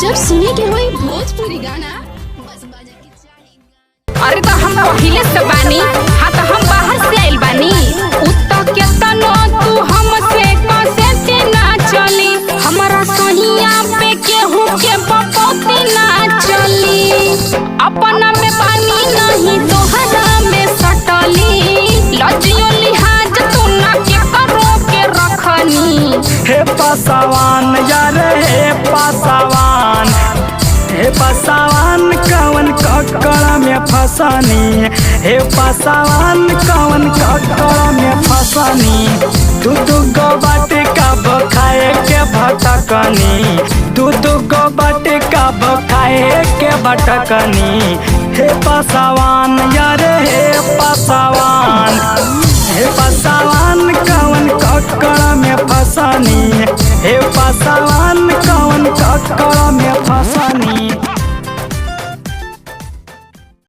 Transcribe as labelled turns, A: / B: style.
A: जब सुने के होई भोजपुरी गाना बस बजे के चाहिए।
B: अरे तो हम पहिले से बानी, हाँ तो हम बाहर से आइल बानी। उत्ता के तनो तू हमसे कैसे ना चली, हमारा सहिया पे केहू के बपौती ना चली। अपना में पानी नहीं तोहरा में सटली, लजियो लिहाज तू ना के करो के रखनी।
C: हे पासावान यार हे पासावान, हे पासावान कवन ककड़ में फसानी, हे पासावान कवन ककड़ में फसानी। दूध गो बाटे कब खाए के भटकनी, दूध गो बाटे कब खाए के भटकनी। हे पासावान यार हे पासावान, हे पासावान कवन ककड़ में फसानी, हे पासावान कवन ककड़ में फसानी।